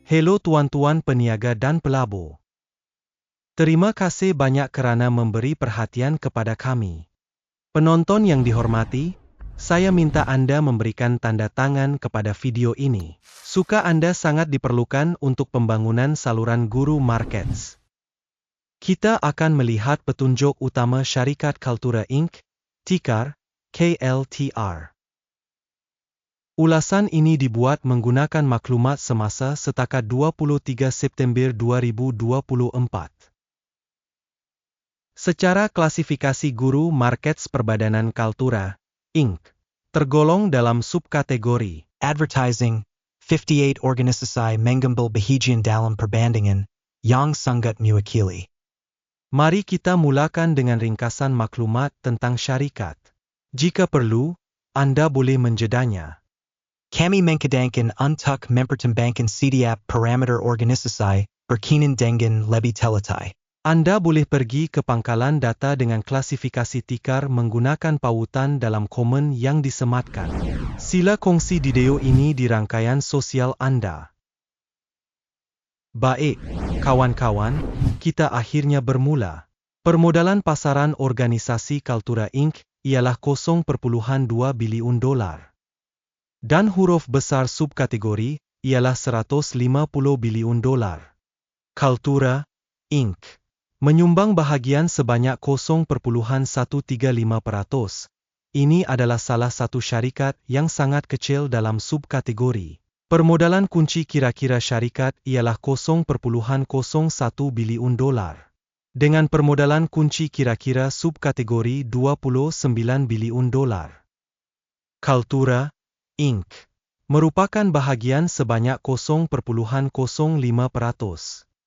Hello tuan-tuan peniaga dan pelabur. Terima kasih banyak kerana memberi perhatian kepada kami. Penonton yang dihormati, saya minta Anda memberikan tanda tangan kepada video ini. Suka Anda sangat diperlukan untuk pembangunan saluran Guru Markets. Kita akan melihat petunjuk utama Syarikat Kaltura Inc., ticker KLTR. Ulasan ini dibuat menggunakan maklumat semasa setakat 23 September 2024. Secara klasifikasi Guru Markets Perbadanan Kaltura, Inc., tergolong dalam subkategori Advertising, 58 organisasi mengambil bahagian dalam perbandingan yang sangat mewakili. Mari kita mulakan dengan ringkasan maklumat tentang syarikat. Jika perlu, Anda boleh menjedanya. Kami mengkadangkan untuk mempertimbangkan setiap parameter organisasi berkaitan dengan lebih teliti. Anda boleh pergi ke pangkalan data dengan klasifikasi tikar menggunakan pautan dalam komen yang disematkan. Sila kongsi video ini di rangkaian sosial Anda. Baik, kawan-kawan, kita akhirnya bermula. Permodalan pasaran organisasi Kaltura Inc. ialah 0,2 bilion dolar. Dan huruf besar subkategori ialah 150 bilion dolar. Kaltura Inc. menyumbang bahagian sebanyak 0,135%. Ini adalah salah satu syarikat yang sangat kecil dalam subkategori. Permodalan kunci kira-kira syarikat ialah 0,01 bilion dolar. Dengan permodalan kunci kira-kira subkategori 29 bilion dolar. Kaltura Inc. merupakan bahagian sebanyak 0,05%.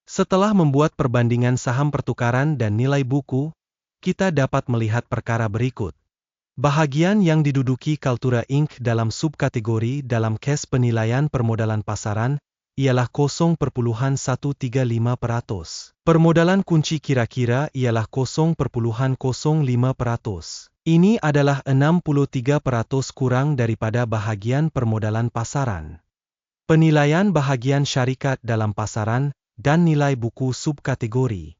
Setelah membuat perbandingan saham pertukaran dan nilai buku, kita dapat melihat perkara berikut. Bahagian yang diduduki Kaltura Inc. dalam subkategori dalam kes penilaian permodalan pasaran ialah 0,135%. Permodalan kunci kira-kira ialah 0,05%. Ini adalah 63% kurang daripada bahagian permodalan pasaran. Penilaian bahagian syarikat dalam pasaran dan nilai buku subkategori.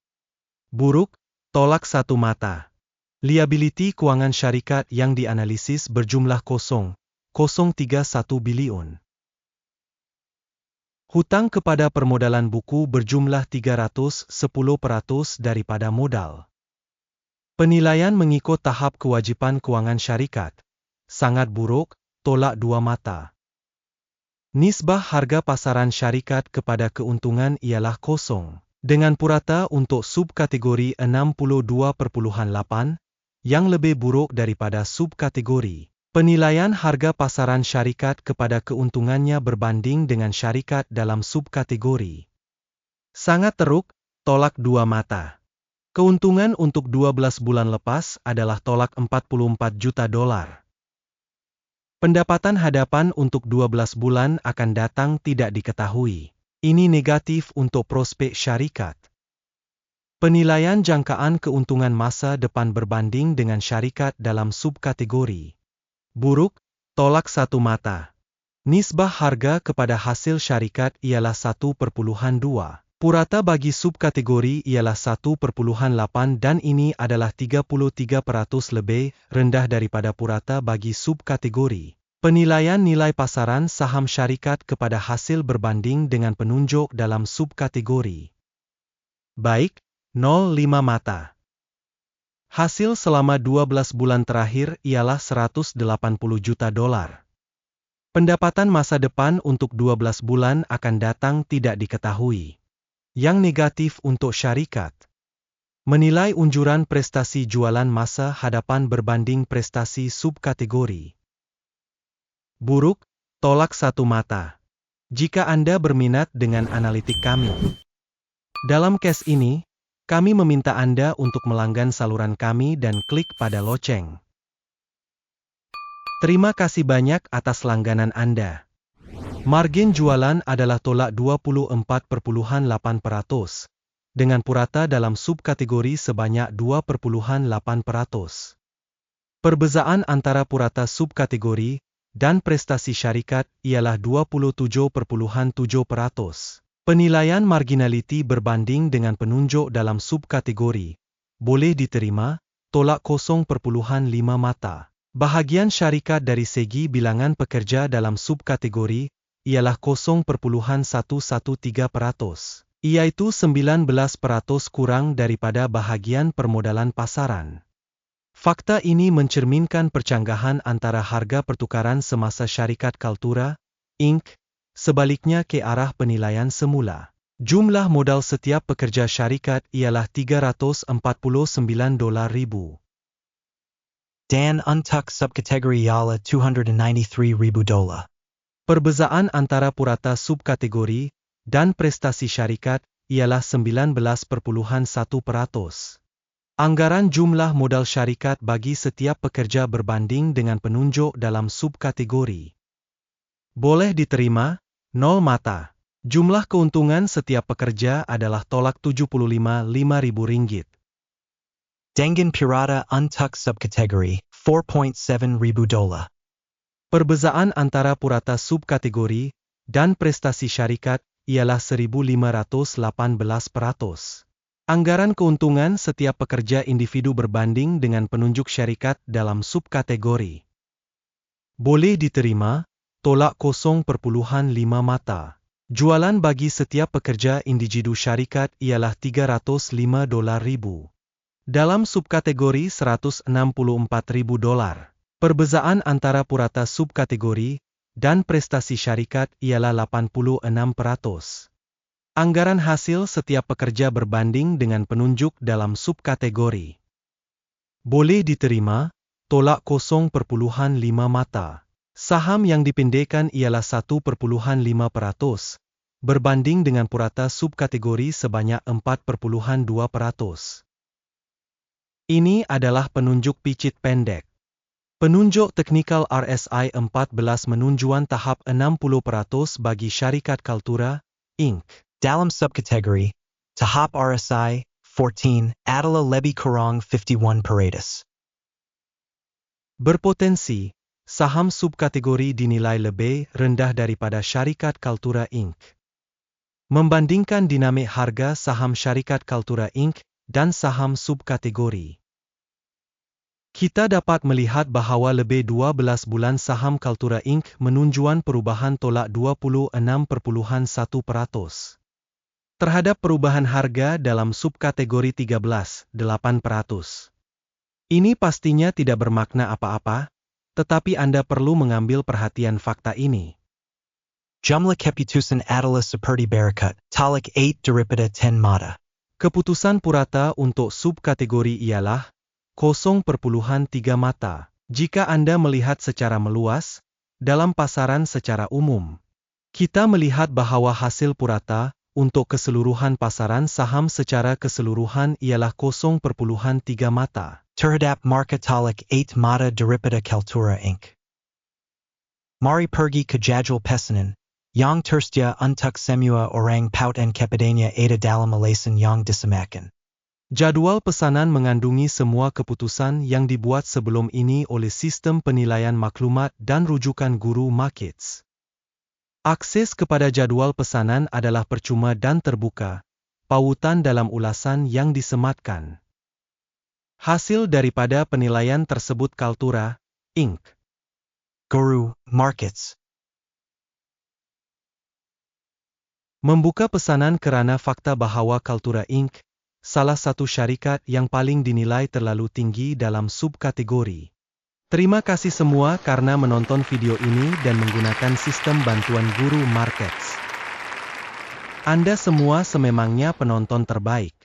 Buruk, tolak satu mata. Liability keuangan syarikat yang dianalisis berjumlah 0,031 bilion. Hutang kepada permodalan buku berjumlah 310% daripada modal. Penilaian mengikut tahap kewajipan keuangan syarikat. Sangat buruk, tolak dua mata. Nisbah harga pasaran syarikat kepada keuntungan ialah 0. Dengan purata untuk subkategori 62,8, yang lebih buruk daripada subkategori. Penilaian harga pasaran syarikat kepada keuntungannya berbanding dengan syarikat dalam subkategori. Sangat teruk, tolak dua mata. Keuntungan untuk 12 bulan lepas adalah tolak 44 juta dolar. Pendapatan hadapan untuk 12 bulan akan datang tidak diketahui. Ini negatif untuk prospek syarikat. Penilaian jangkaan keuntungan masa depan berbanding dengan syarikat dalam subkategori. Buruk, tolak satu mata. Nisbah harga kepada hasil syarikat ialah 1,2. Purata bagi subkategori ialah 1,8 dan ini adalah 33% lebih rendah daripada purata bagi subkategori. Penilaian nilai pasaran saham syarikat kepada hasil berbanding dengan penunjuk dalam subkategori. Baik, 0,5 mata. Hasil selama 12 bulan terakhir ialah 180 juta dolar. Pendapatan masa depan untuk 12 bulan akan datang tidak diketahui. Yang negatif untuk syarikat. Menilai unjuran prestasi jualan masa hadapan berbanding prestasi subkategori. Buruk, tolak satu mata. Jika Anda berminat dengan analitik kami. Dalam case ini, kami meminta Anda untuk melanggan saluran kami dan klik pada loceng. Terima kasih banyak atas langganan Anda. Margin jualan adalah tolak 24,8%, dengan purata dalam subkategori sebanyak 2,8%. Perbezaan antara purata subkategori dan prestasi syarikat ialah 27,7%. Penilaian marginality berbanding dengan penunjuk dalam subkategori. Boleh diterima, tolak 0.5 mata. Bahagian syarikat dari segi bilangan pekerja dalam subkategori ialah 0.113%, iaitu 19% kurang daripada bahagian permodalan pasaran. Fakta ini mencerminkan percanggahan antara harga pertukaran semasa syarikat Kaltura, Inc., sebaliknya ke arah penilaian semula. Jumlah modal setiap pekerja syarikat ialah $349,000. Dan untuk subkategori ialah $293,000. Perbezaan antara purata subkategori dan prestasi syarikat ialah 19,1%. Anggaran jumlah modal syarikat bagi setiap pekerja berbanding dengan penunjuk dalam subkategori. Boleh diterima, 0 mata. Jumlah keuntungan setiap pekerja adalah tolak $75,000. Dengan purata untuk subkategori, $4,700. Perbezaan antara purata subkategori dan prestasi syarikat ialah 1.518%. Anggaran keuntungan setiap pekerja individu berbanding dengan penunjuk syarikat dalam subkategori. Boleh diterima, tolak 0.5 mata. Jualan bagi setiap pekerja individu syarikat ialah $305,000. Dalam subkategori $164,000. Perbezaan antara purata subkategori dan prestasi syarikat ialah 86%. Anggaran hasil setiap pekerja berbanding dengan penunjuk dalam subkategori. Boleh diterima, tolak 0.5 mata. Saham yang dipindahkan ialah 1,5%, berbanding dengan purata subkategori sebanyak 4,2%. Ini adalah penunjuk picit pendek. Penunjuk teknikal RSI 14 menunjukkan tahap 60% bagi syarikat Kaltura, Inc. Dalam subkategori, tahap RSI 14 adalah lebih kurang 51%. Berpotensi, saham subkategori dinilai lebih rendah daripada syarikat Kaltura Inc. Membandingkan dinamik harga saham syarikat Kaltura Inc. dan saham subkategori. Kita dapat melihat bahawa lebih 12 bulan saham Kaltura Inc. menunjukkan perubahan tolak 26,1%. Terhadap perubahan harga dalam subkategori 13,8%. Ini pastinya tidak bermakna apa-apa, tetapi Anda perlu mengambil perhatian fakta ini. Jumlah keputusan adalah seperti berikut, tolak 8 daripada 10 mata. Keputusan purata untuk subkategori ialah 0.3 mata. Jika Anda melihat secara meluas, dalam pasaran secara umum, kita melihat bahawa hasil purata untuk keseluruhan pasaran saham secara keseluruhan ialah 0.3 mata. Terhadap market tolak 8 mata daripada Kaltura Inc. Mari pergi ke jadwal pesanan, yang tersedia untuk semua orang pautan kepadanya ada dalam alasan yang disamakan. Jadwal pesanan mengandungi semua keputusan yang dibuat sebelum ini oleh sistem penilaian maklumat dan rujukan guru markets. Akses kepada jadwal pesanan adalah percuma dan terbuka, pautan dalam ulasan yang disematkan. Hasil daripada penilaian tersebut Kaltura, Inc. Guru Markets membuka pesanan kerana fakta bahawa Kaltura Inc. salah satu syarikat yang paling dinilai terlalu tinggi dalam subkategori. Terima kasih semua karena menonton video ini dan menggunakan sistem bantuan guru markets. Anda semua sememangnya penonton terbaik.